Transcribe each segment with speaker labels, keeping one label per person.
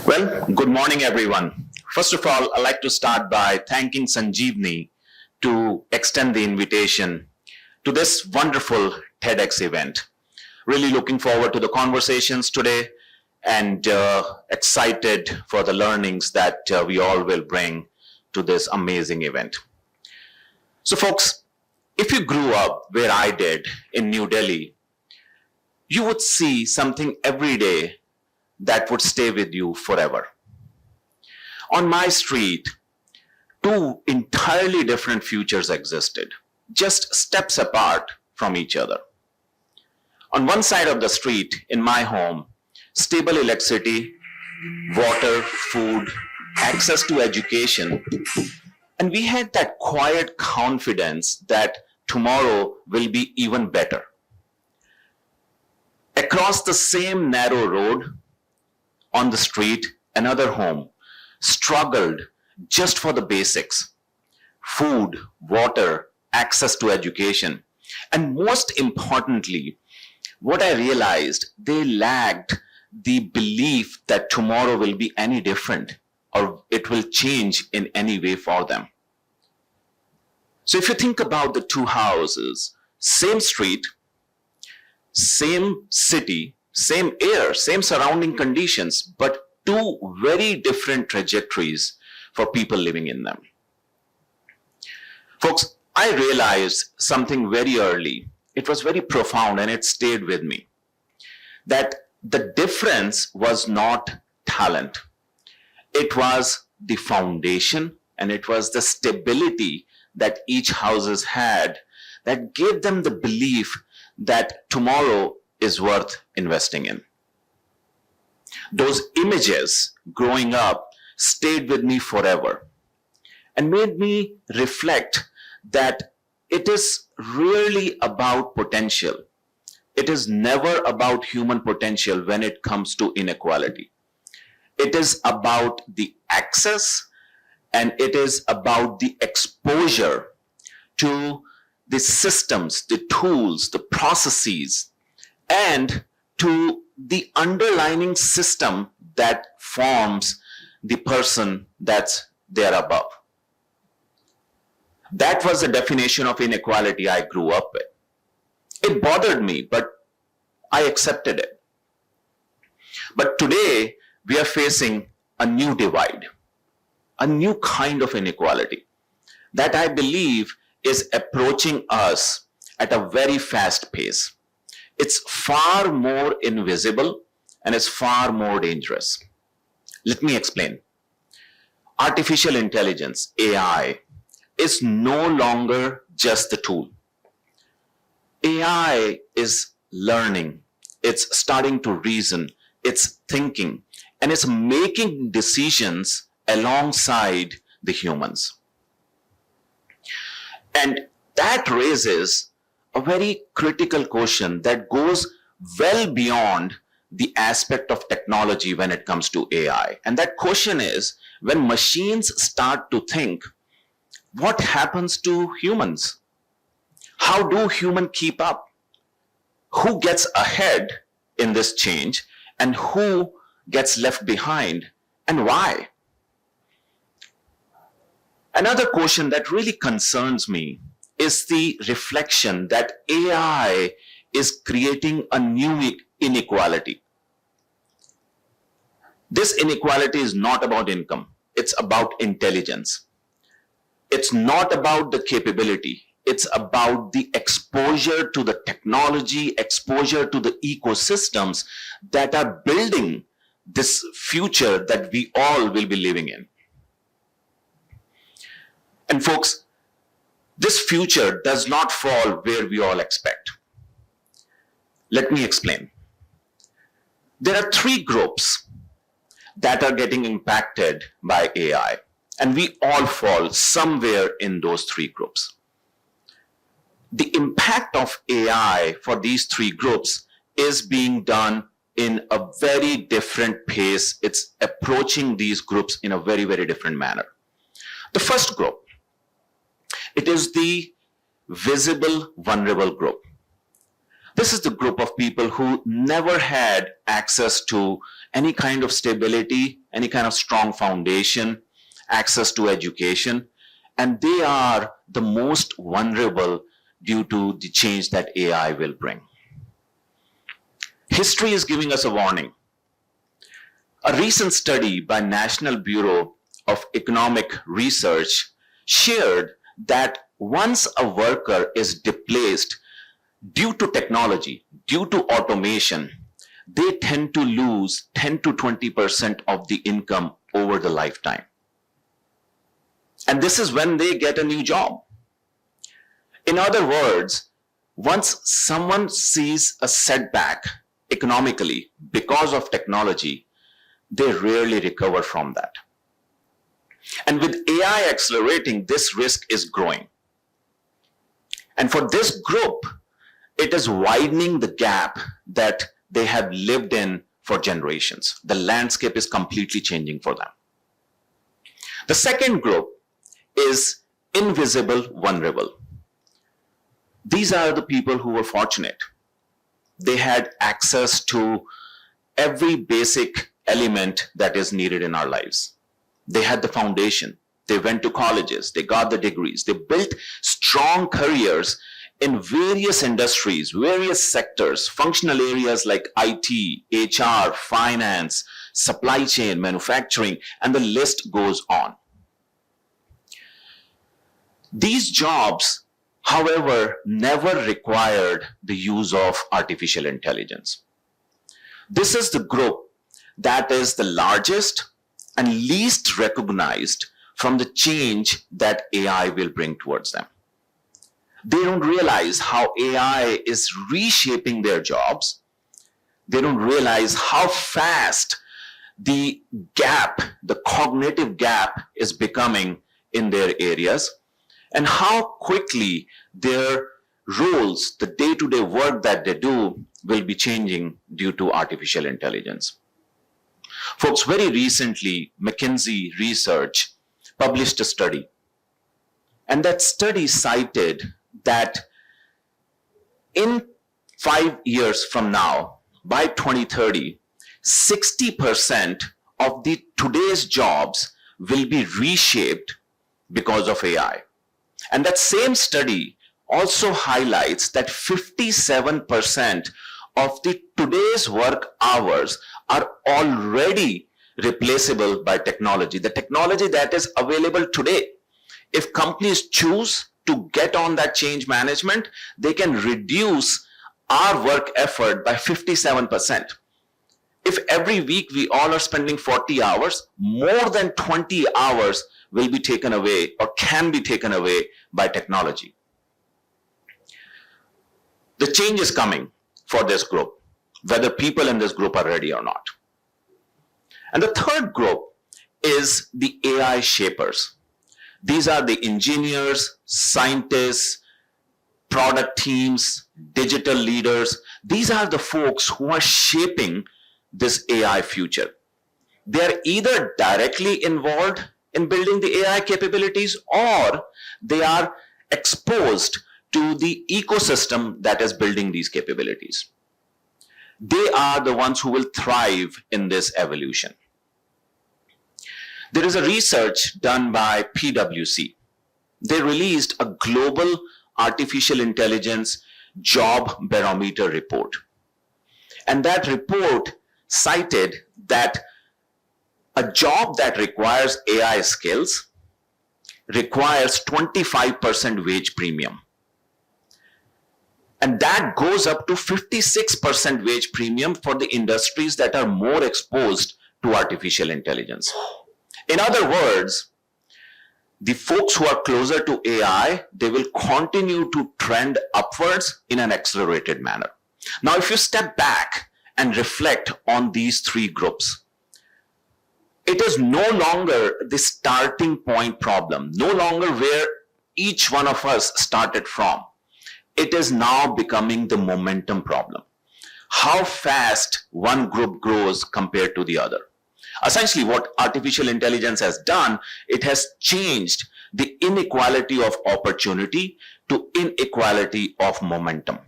Speaker 1: Well, good morning, everyone. First of all, I'd like to start by thanking Sanjeevani to extend the invitation to this wonderful TEDx event. Really looking forward to the conversations today and excited for the learnings that we all will bring to this amazing event. So, folks, if you grew up where I did in New Delhi, you would see something every day that would stay with you forever. On my street, two entirely different futures existed, just steps apart from each other. On one side of the street, in my home, stable electricity, water, food, access to education, and we had that quiet confidence that tomorrow will be even better. Across the same narrow road, on the street, another home struggled just for the basics: food, water, access to education. And most importantly, what I realized, they lacked the belief that tomorrow will be any different or it will change in any way for them. So if you think about the two houses, same street, same city, same air, same surrounding conditions, but two very different trajectories for people living in them. Folks, I realized something very early. It was very profound and it stayed with me. That the difference was not talent. It was the foundation and it was the stability that each houses had that gave them the belief that tomorrow is worth investing in. Those images growing up stayed with me forever and made me reflect that it is really about potential. It is never about human potential when it comes to inequality. It is about the access and it is about the exposure to the systems, the tools, the processes, and to the underlying system that forms the person that's there above. That was the definition of inequality I grew up with. It bothered me, but I accepted it. But today, we are facing a new divide, a new kind of inequality that I believe is approaching us at a very fast pace. It's far more invisible and it's far more dangerous. Let me explain. Artificial intelligence, AI, is no longer just the tool. AI is learning, it's starting to reason, it's thinking, and it's making decisions alongside the humans. And that raises a very critical question that goes well beyond the aspect of technology when it comes to AI. And that question is, when machines start to think, what happens to humans? How do humans keep up? Who gets ahead in this change and who gets left behind and why? Another question that really concerns me is the reflection that AI is creating a new inequality. This inequality is not about income, it's about intelligence. It's not about the capability, it's about the exposure to the technology, exposure to the ecosystems that are building this future that we all will be living in. And folks, this future does not fall where we all expect. Let me explain. There are three groups that are getting impacted by AI, and we all fall somewhere in those three groups. The impact of AI for these three groups is being done in a very different pace. It's approaching these groups in a very, very different manner. The first group, it is the visible vulnerable group. This is the group of people who never had access to any kind of stability any kind of strong foundation, access to education, and they are the most vulnerable due to the change that AI will bring. History is giving us a warning. A recent study by National Bureau of Economic Research shared that once a worker is displaced due to technology, due to automation, they tend to lose 10 to 20% of the income over the lifetime. And this is when they get a new job. In other words, once someone sees a setback economically because of technology, they rarely recover from that. And with AI accelerating, this risk is growing. And for this group, it is widening the gap that they have lived in for generations. The landscape is completely changing for them. The second group is invisible vulnerable. These are the people who were fortunate. They had access to every basic element that is needed in our lives. They had the foundation. They went to colleges. They got the degrees. They built strong careers in various industries, various sectors, functional areas like IT, HR, finance, supply chain, manufacturing, and the list goes on. These jobs, however, never required the use of artificial intelligence. This is the group that is the largest and least recognized from the change that AI will bring towards them. They don't realize how AI is reshaping their jobs. They don't realize how fast the gap, the cognitive gap is becoming in their areas, and how quickly their roles, the day-to-day work that they do, will be changing due to artificial intelligence. Folks, very recently, McKinsey Research published a study, and that study cited that in 5 years from now, by 2030, 60% of the today's jobs will be reshaped because of AI. And that same study also highlights that 57% of the today's work hours are already replaceable by technology. The technology that is available today, if companies choose to get on that change management, they can reduce our work effort by 57%. If every week we all are spending 40 hours, more than 20 hours will be taken away or can be taken away by technology. The change is coming for this group, whether people in this group are ready or not. And the third group is the AI shapers. These are the engineers, scientists, product teams, digital leaders. These are the folks who are shaping this AI future. They are either directly involved in building the AI capabilities, or they are exposed to the ecosystem that is building these capabilities. They are the ones who will thrive in this evolution. There is a research done by PwC. They released a global artificial intelligence job barometer report. And that report cited that a job that requires AI skills requires 25% wage premium. And that goes up to 56% wage premium for the industries that are more exposed to artificial intelligence. In other words, the folks who are closer to AI, they will continue to trend upwards in an accelerated manner. Now, if you step back and reflect on these three groups, it is no longer the starting point problem, no longer where each one of us started from. It is now becoming the momentum problem. How fast one group grows compared to the other. Essentially, what artificial intelligence has done, it has changed the inequality of opportunity to inequality of momentum.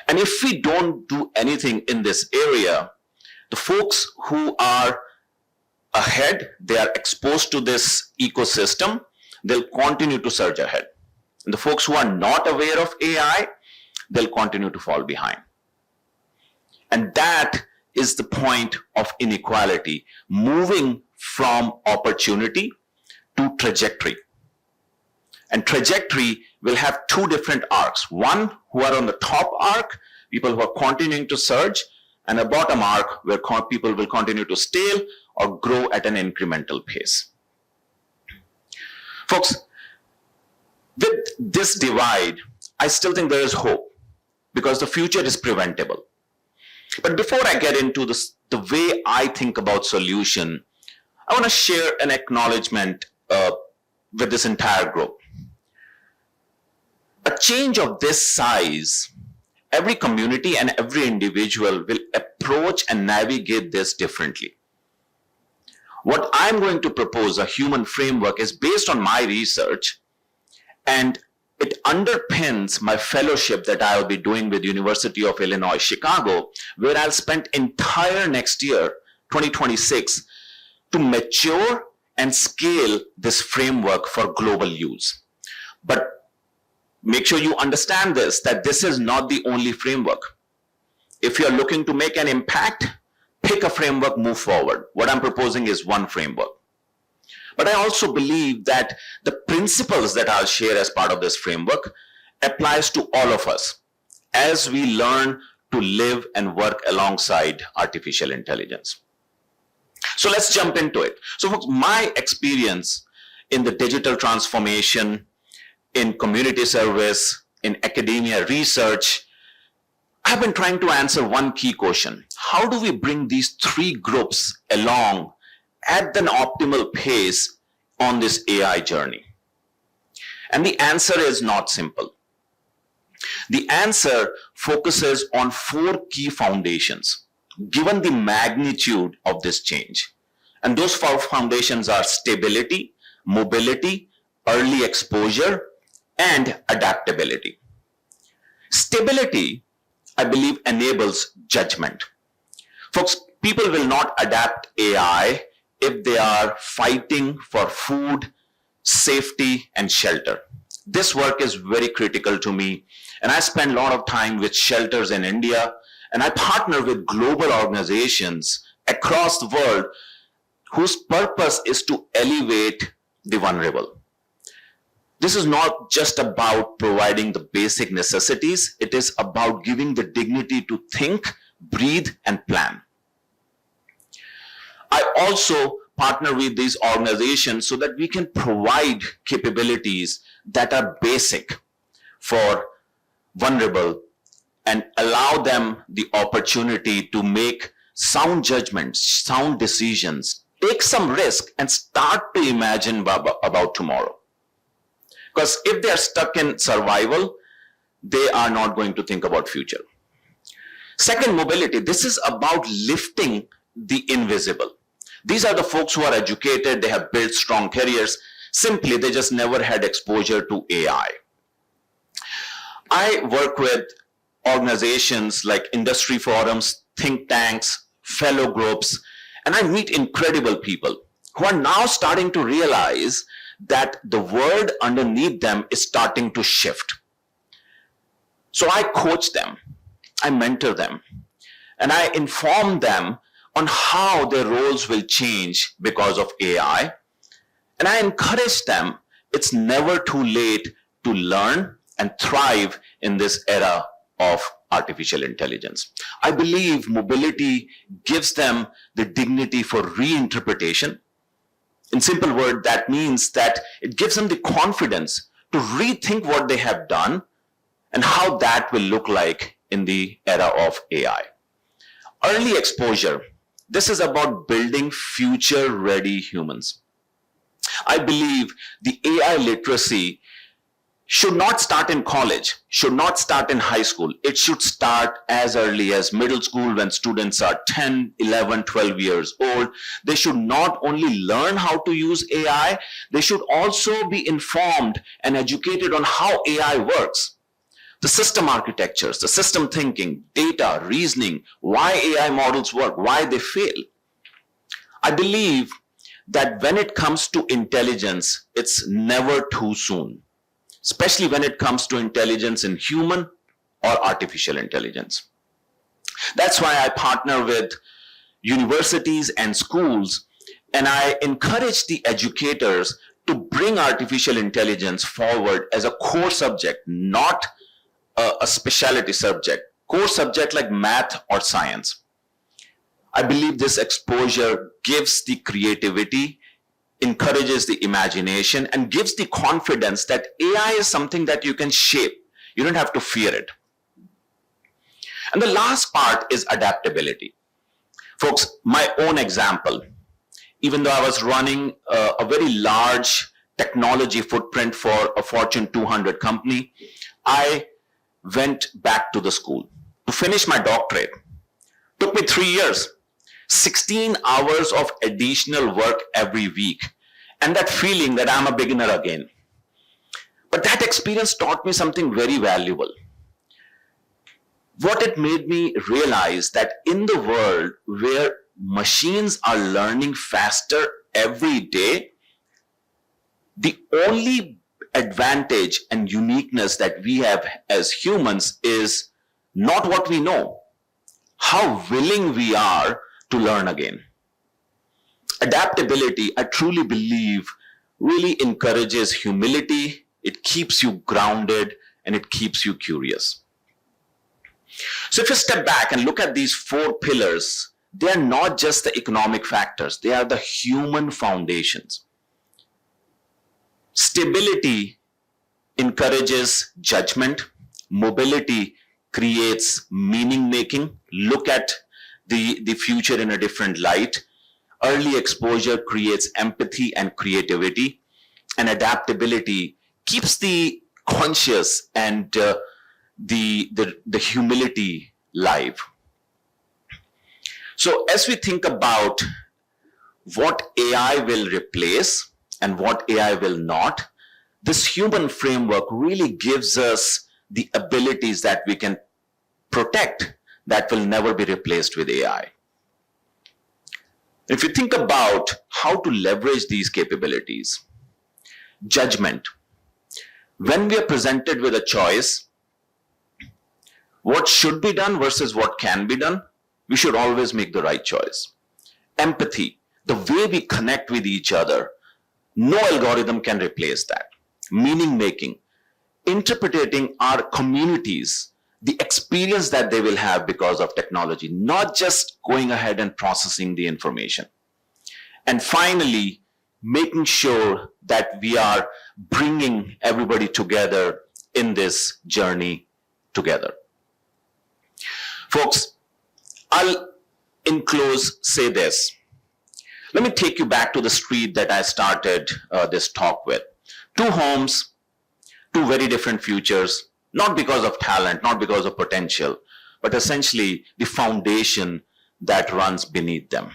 Speaker 1: And if we don't do anything in this area, The folks who are ahead, they are exposed to this ecosystem, they'll continue to surge ahead. And the folks who are not aware of AI, they'll continue to fall behind. And that is the point of inequality, moving from opportunity to trajectory. And trajectory will have two different arcs. One, who are on the top arc, people who are continuing to surge, and a bottom arc where people will continue to stale or grow at an incremental pace. Folks, with this divide, I still think there is hope because the future is preventable. But before I get into this, the way I think about solution, I want to share an acknowledgement with this entire group. A change of this size, every community and every individual will approach and navigate this differently. What I'm going to propose, a human framework, is based on my research, and it underpins my fellowship that I'll be doing with University of Illinois, Chicago, where I'll spend entire next year, 2026, to mature and scale this framework for global use. But make sure you understand this, that this is not the only framework. If you're looking to make an impact, pick a framework, move forward. What I'm proposing is one framework. But I also believe that the principles that I'll share as part of this framework applies to all of us as we learn to live and work alongside artificial intelligence. So let's jump into it. So folks, my experience in the digital transformation, in community service, in academia research, I've been trying to answer one key question. How do we bring these three groups along at an optimal pace on this AI journey? And the answer is not simple. The answer focuses on four key foundations, given the magnitude of this change. And those four foundations are stability, mobility, early exposure, and adaptability. Stability, I believe, enables judgment. Folks, people will not adapt AI if they are fighting for food, safety, and shelter. This work is very critical to me, and I spend a lot of time with shelters in India, and I partner with global organizations across the world whose purpose is to elevate the vulnerable. This is not just about providing the basic necessities, it is about giving the dignity to think, breathe, and plan. I also partner with these organizations so that we can provide capabilities that are basic for vulnerable and allow them the opportunity to make sound judgments, sound decisions, take some risk, and start to imagine about tomorrow. Because if they are stuck in survival, they are not going to think about future. Second, mobility. This is about lifting the invisible. These are the folks who are educated, they have built strong careers. Simply, they just never had exposure to AI. I work with organizations like industry forums, think tanks, fellow groups, and I meet incredible people who are now starting to realize that the world underneath them is starting to shift. So I coach them, I mentor them, and I inform them on how their roles will change because of AI. And I encourage them, it's never too late to learn and thrive in this era of artificial intelligence. I believe mobility gives them the dignity for reinterpretation. In simple words, that means that it gives them the confidence to rethink what they have done and how that will look like in the era of AI. Early exposure. This is about building future-ready humans. I believe the AI literacy should not start in college, should not start in high school. It should start as early as middle school when students are 10, 11, 12 years old. They should not only learn how to use AI, they should also be informed and educated on how AI works. the system architectures, the system thinking, data, reasoning, why AI models work, why they fail. I believe that when it comes to intelligence, it's never too soon, especially when it comes to intelligence in human or artificial intelligence. That's why I partner with universities and schools, and I encourage the educators to bring artificial intelligence forward as a core subject, not a specialty subject, core subject like math or science. I believe this exposure gives the creativity, encourages the imagination, and gives the confidence that AI is something that you can shape. You don't have to fear it. And the last part is adaptability. Folks, my own example, even though I was running a very large technology footprint for a Fortune 200 company, I went back to the school to finish my doctorate. Took me 3 years, 16 hours of additional work every week, and that feeling that I'm a beginner again. But that experience taught me something very valuable. What it made me realize that in the world where machines are learning faster every day, the only advantage and uniqueness that we have as humans is not what we know, how willing we are to learn again. Adaptability, I truly believe, really encourages humility, it keeps you grounded, and it keeps you curious. So if you step back and look at these 4 pillars, they are not just the economic factors, they are the human foundations. Stability encourages judgment. Mobility creates meaning making. Look at the future in a different light. Early exposure creates empathy and creativity. And adaptability keeps the conscious and the humility live. So as we think about what AI will replace and what AI will not, this human framework really gives us the abilities that we can protect that will never be replaced with AI. If you think about how to leverage these capabilities, judgment. When we are presented with a choice, what should be done versus what can be done, we should always make the right choice. Empathy, the way we connect with each other, no algorithm can replace that. Meaning making, interpreting our communities, the experience that they will have because of technology, not just going ahead and processing the information. And finally, making sure that we are bringing everybody together in this journey together. Folks, I'll in close say this. Let me take you back to the street that I started this talk with. 2 homes, 2 very different futures, not because of talent, not because of potential, but essentially the foundation that runs beneath them.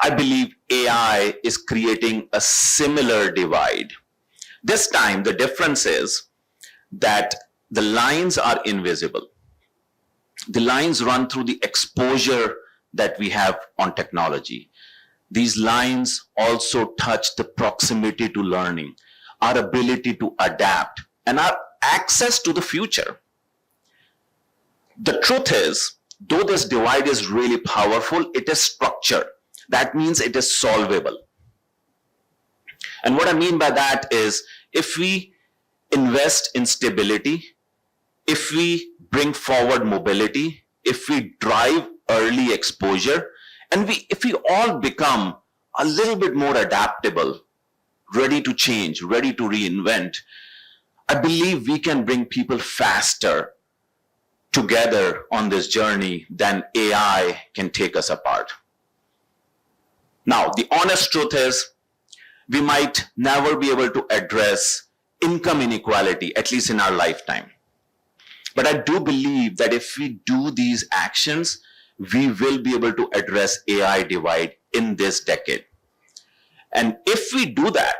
Speaker 1: I believe AI is creating a similar divide. This time, the difference is that the lines are invisible. The lines run through the exposure that we have on technology. These lines also touch the proximity to learning, our ability to adapt, and our access to the future. The truth is, though this divide is really powerful, it is structured. That means it is solvable. And what I mean by that is, if we invest in stability, if we bring forward mobility, if we drive early exposure, and if we all become a little bit more adaptable, ready to change, ready to reinvent, I believe we can bring people faster together on this journey than AI can take us apart. Now, the honest truth is, we might never be able to address income inequality, at least in our lifetime. But I do believe that if we do these actions, we will be able to address AI divide in this decade. And if we do that,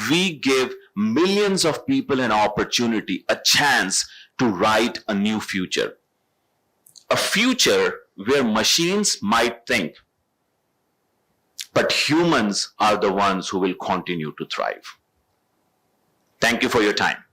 Speaker 1: we give millions of people an opportunity, a chance to write a new future. A future where machines might think, but humans are the ones who will continue to thrive. Thank you for your time.